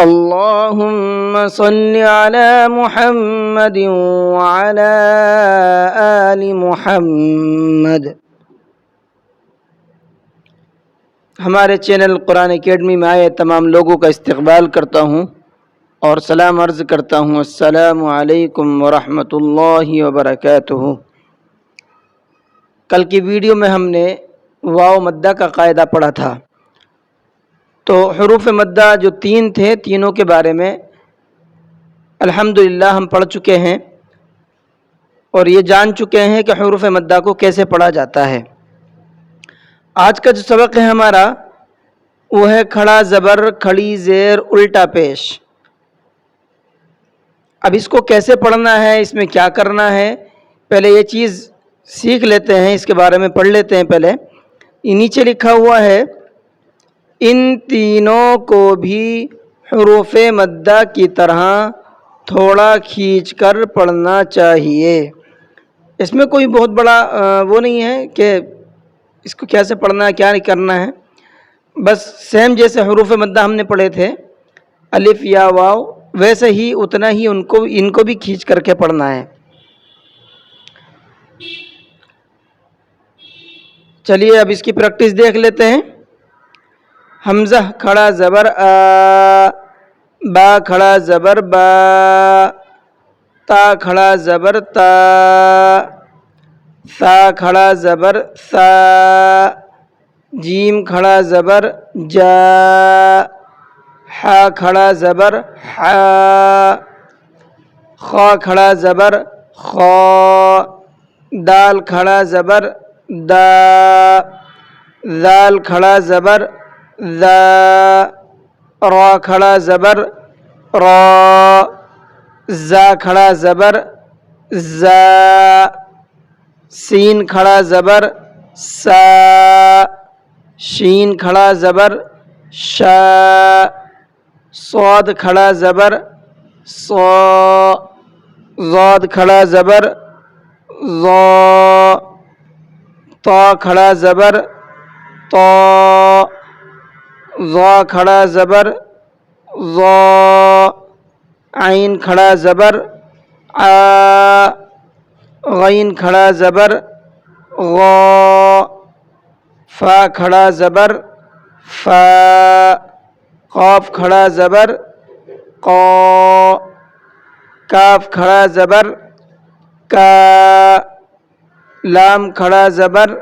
اللهم صل على محمد وعلى آل محمد۔ ہمارے چینل قرآن اکیڈمی میں آئے تمام لوگوں کا استقبال کرتا ہوں اور سلام عرض کرتا ہوں، السلام علیکم ورحمۃ اللہ وبرکاتہ۔ کل کی ویڈیو میں ہم نے واو مدہ کا قاعدہ پڑھا تھا، تو حروف مدہ جو تین تھے تینوں کے بارے میں الحمدللہ ہم پڑھ چکے ہیں اور یہ جان چکے ہیں کہ حروف مدہ کو کیسے پڑھا جاتا ہے۔ آج کا جو سبق ہے ہمارا وہ ہے کھڑا زبر، کھڑی زیر، الٹا پیش۔ اب اس کو کیسے پڑھنا ہے، اس میں کیا کرنا ہے، پہلے یہ چیز سیکھ لیتے ہیں، اس کے بارے میں پڑھ لیتے ہیں۔ پہلے یہ نیچے لکھا ہوا ہے، ان تینوں کو بھی حروف مدہ کی طرح تھوڑا کھینچ کر پڑھنا چاہیے۔ اس میں کوئی بہت بڑا وہ نہیں ہے کہ اس کو کیسے پڑھنا ہے، کیا نہیں کرنا ہے، بس سیم جیسے حروف مدہ ہم نے پڑھے تھے الف یا واو، ویسے ہی اتنا ہی ان کو بھی کھینچ کر کے پڑھنا ہے۔ چلیے اب اس کی پریکٹس دیکھ لیتے ہیں۔ حمزہ کھڑا زبر آ، با کھڑا زبر با، تا کھڑا زبر تا، ثا کھڑا زبر ثا، جیم کھڑا زبر جا، حا کھڑا زبر حا، خا کھڑا زبر خا، دال کھڑا زبر دا، ذال کھڑا زبر ذا، را کھڑا زبر را، زا کھڑا زبر زا، سین کھڑا زبر سا، شین کھڑا زبر شا، صاد کھڑا زبر صا، ضاد کھڑا زبر ضا، طا کھڑا زبر طا، ظا کھڑا زبر ظا، عین کھڑا زبر آ، غین کھڑا زبر غا، فا کھڑا زبر فا، قاف کھڑا زبر قا، کاف کھڑا زبر کا، لام کھڑا زبر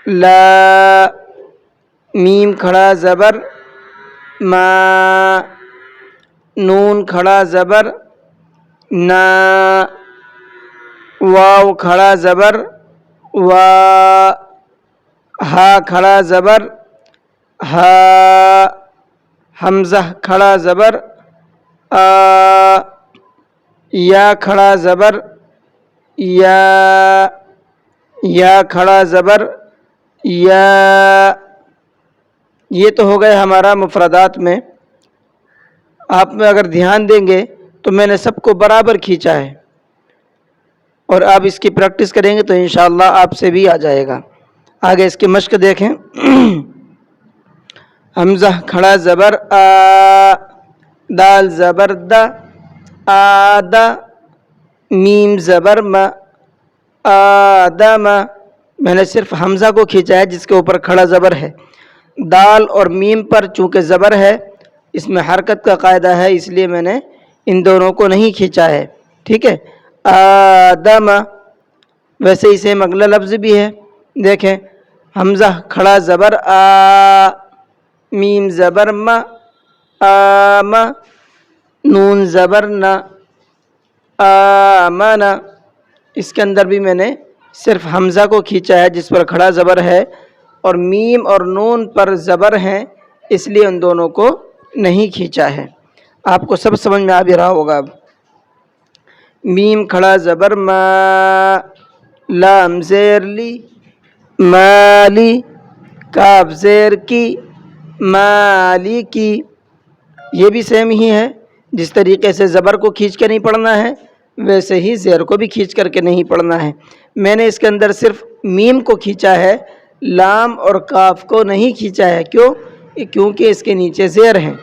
لا، میم کھڑا زبر ما، نون کھڑا زبر نا، واو کھڑا زبر وا، ہا کھڑا زبر ہا، حمزہ کھڑا زبر آ، یا کھڑا زبر یا، یا کھڑا زبر یا۔ یہ تو ہو گئے ہمارا مفردات میں۔ آپ میں اگر دھیان دیں گے تو میں نے سب کو برابر کھینچا ہے، اور آپ اس کی پریکٹس کریں گے تو انشاءاللہ آپ سے بھی آ جائے گا۔ آگے اس کی مشق دیکھیں۔ حمزہ کھڑا زبر آ، دال زبر دا، آدا، میم زبر ما، آدم۔ میں نے صرف حمزہ کو کھینچا ہے جس کے اوپر کھڑا زبر ہے۔ دال اور میم پر چونکہ زبر ہے، اس میں حرکت کا قاعدہ ہے، اس لیے میں نے ان دونوں کو نہیں کھینچا ہے، ٹھیک ہے۔ آدم، ویسے ہی سیم اگلا لفظ بھی ہے، دیکھیں، حمزہ کھڑا زبر آ، میم زبر ما، آم، نون زبر نا، آمنا۔ اس کے اندر بھی میں نے صرف حمزہ کو کھینچا ہے جس پر کھڑا زبر ہے، اور میم اور نون پر زبر ہیں، اس لیے ان دونوں کو نہیں کھینچا ہے۔ آپ کو سب سمجھ میں آ بھی رہا ہوگا۔ اب میم کھڑا زبر ما، لام زیر لی، مالی، کاف زیر کی، مالی کی۔ یہ بھی سیم ہی ہے، جس طریقے سے زبر کو کھینچ کے نہیں پڑھنا ہے ویسے ہی زیر کو بھی کھینچ کر کے نہیں پڑھنا ہے۔ میں نے اس کے اندر صرف میم کو کھینچا ہے، لام اور کاف کو نہیں کھینچا ہے۔ کیوں؟ کیونکہ اس کے نیچے زیر ہیں،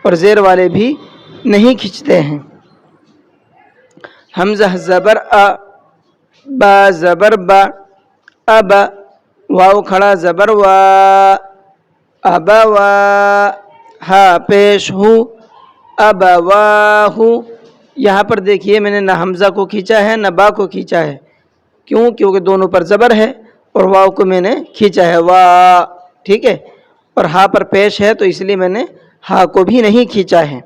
اور زیر والے بھی نہیں کھینچتے ہیں۔ حمزہ زبر آ، با زبر با، اب، واو کھڑا زبر وا، ابوا، ہا پیش ہو، ابواہ۔ یہاں پر دیکھیے میں نے نہ حمزہ کو کھینچا ہے نہ با کو کھینچا ہے، کیوں؟ کیونکہ دونوں پر زبر ہے اور واو کو میں نے کھینچا ہے، وا، ٹھیک ہے، اور ہا پر پیش ہے تو اس لیے میں نے ہا کو بھی نہیں کھینچا ہے۔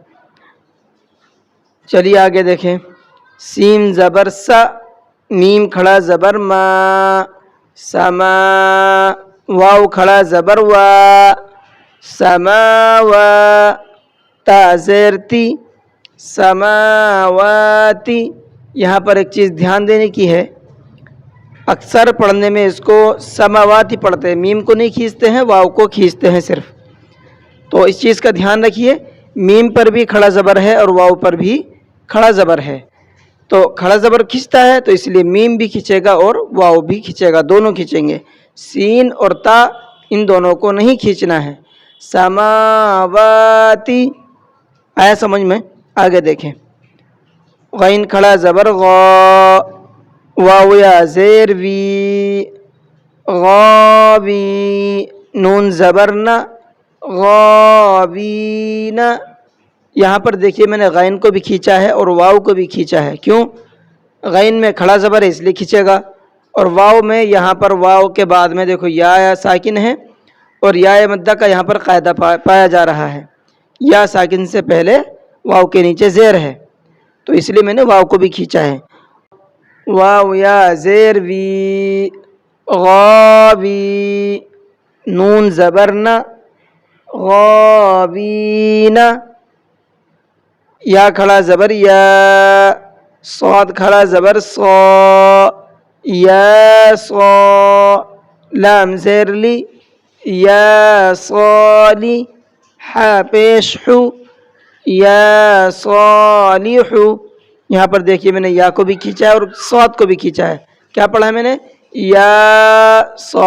چلیے آگے دیکھیں، سین زبر سا، میم کھڑا زبر ما، سما، واو کھڑا زبر وا، سماوا، تا زیر تی، سماواتی۔ یہاں پر ایک چیز دھیان دینے کی ہے، اکثر پڑھنے میں اس کو سماواتی پڑھتے ہیں، میم کو نہیں کھینچتے ہیں، واو کو کھینچتے ہیں صرف، تو اس چیز کا دھیان رکھیے، میم پر بھی کھڑا زبر ہے اور واو پر بھی کھڑا زبر ہے، تو کھڑا زبر کھینچتا ہے تو اس لیے میم بھی کھینچے گا اور واو بھی کھینچے گا، دونوں کھینچیں گے۔ سین اور تا ان دونوں کو نہیں کھینچنا ہے۔ سماواتی، آیا سمجھ میں؟ آگے دیکھیں، غین کھڑا زبر غا، واو یا زیر وی، غاوی، نون زبر نہ، غاوین۔ یہاں پر دیکھیے میں نے غین کو بھی کھینچا ہے اور واو کو بھی کھینچا ہے، کیوں؟ غین میں کھڑا زبر ہے اس لیے کھینچے گا، اور واو میں یہاں پر واو کے بعد میں دیکھو یا ساکن ہے اور یا مدہ کا یہاں پر قاعدہ پایا جا رہا ہے، یا ساکن سے پہلے واو کے نیچے زیر ہے، تو اس لیے میں نے واو کو بھی کھینچا ہے۔ واو یا زیر وی، غاوی، نون زبر نہ، غاوین، یا کھڑا زبر یا، صاد کھڑا زبر صا، یا صا، لام زیر لی، یا صالی، ہا پیش حو، یا صالح۔ یہاں پر دیکھیے میں نے یا کو بھی کھینچا ہے اور صاد کو بھی کھینچا ہے، کیا پڑھا ہے میں نے؟ یا صا،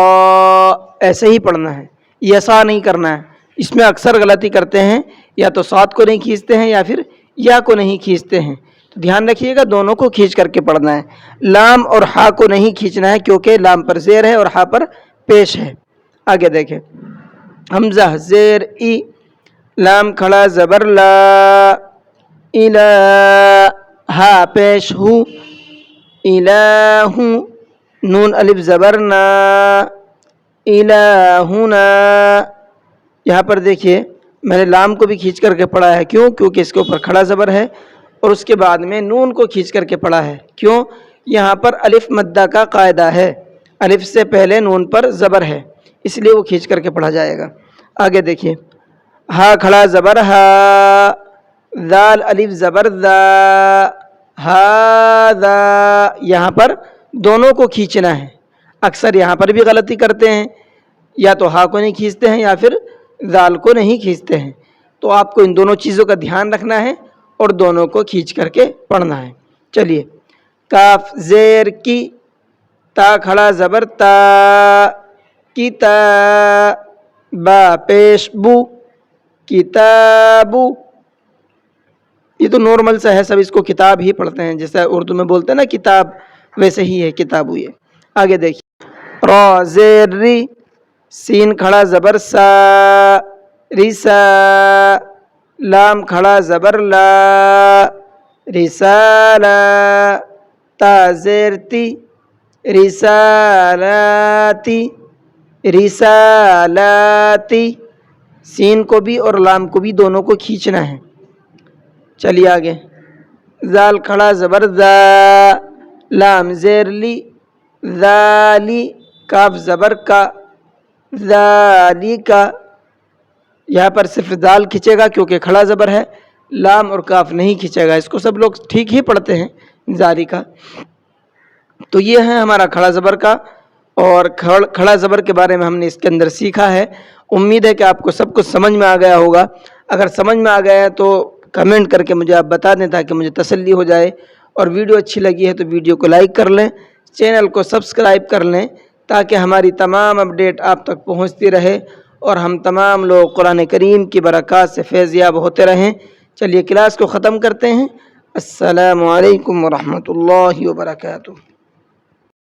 ایسے ہی پڑھنا ہے، یسا نہیں کرنا ہے، اس میں اکثر غلطی کرتے ہیں، یا تو صاد کو نہیں کھینچتے ہیں یا پھر یا کو نہیں کھینچتے ہیں، تو دھیان رکھیے گا دونوں کو کھینچ کر کے پڑھنا ہے۔ لام اور ہا کو نہیں کھینچنا ہے کیونکہ لام پر زیر ہے اور ہا پر پیش ہے۔ آگے دیکھیں، حمزہ زیر ای، لام کھڑا زبر لا، الہ، ہا پیش ہو، الہ، نون الف زبر نا، الہنا۔ یہاں پر دیکھیے میں نے لام کو بھی کھینچ کر کے پڑھا ہے، کیوں؟ کیونکہ اس کے اوپر کھڑا زبر ہے، اور اس کے بعد میں نون کو کھینچ کر کے پڑھا ہے، کیوں؟ یہاں پر الف مدہ کا قاعدہ ہے، الف سے پہلے نون پر زبر ہے، اس لیے وہ کھینچ کر کے پڑھا جائے گا۔ آگے دیکھیے، ہا کھڑا زبر ہا، ذال الف زبر ذا، ہاذا، یہاں پر دونوں کو کھینچنا ہے، اکثر یہاں پر بھی غلطی کرتے ہیں، یا تو ہا کو نہیں کھینچتے ہیں یا پھر ذال کو نہیں کھینچتے ہیں، تو آپ کو ان دونوں چیزوں کا دھیان رکھنا ہے اور دونوں کو کھینچ کر کے پڑھنا ہے۔ چلیے، کاف زیر کی، تا کھڑا زبر تا، کتا، با پیش بو، کتابو۔ یہ تو نارمل سا ہے، سب اس کو کتاب ہی پڑھتے ہیں، جیسا اردو میں بولتے ہیں نا کتاب، ویسے ہی ہے کتابو یہ۔ آگے دیکھیے، را زیر ری، سین کھڑا زبر سا، ریسا، لام کھڑا زبر لا، رسالہ، تا زیر تی، رسالاتی، رسالاتی، سین کو بھی اور لام کو بھی دونوں کو کھینچنا ہے۔ چلیے آگے، ذال کھڑا زبر ذا، لام زیر لی، ذالی، کاف زبر کا، ذالی کا۔ یہاں پر صرف ذال کھینچے گا کیونکہ کھڑا زبر ہے، لام اور کاف نہیں کھینچے گا، اس کو سب لوگ ٹھیک ہی پڑھتے ہیں ذالی کا۔ تو یہ ہے ہمارا کھڑا زبر کا، اور کھڑا زبر کے بارے میں ہم نے اس کے اندر سیکھا ہے۔ امید ہے کہ آپ کو سب کچھ سمجھ میں آ گیا ہوگا، اگر سمجھ میں آ گیا ہے تو کمنٹ کر کے مجھے آپ بتا دیں تاکہ مجھے تسلی ہو جائے، اور ویڈیو اچھی لگی ہے تو ویڈیو کو لائک کر لیں، چینل کو سبسکرائب کر لیں تاکہ ہماری تمام اپڈیٹ آپ تک پہنچتی رہے، اور ہم تمام لوگ قرآن کریم کی برکات سے فیض یاب ہوتے رہیں۔ چلیے کلاس کو ختم کرتے ہیں۔ السلام علیکم ورحمۃ اللہ وبرکاتہ۔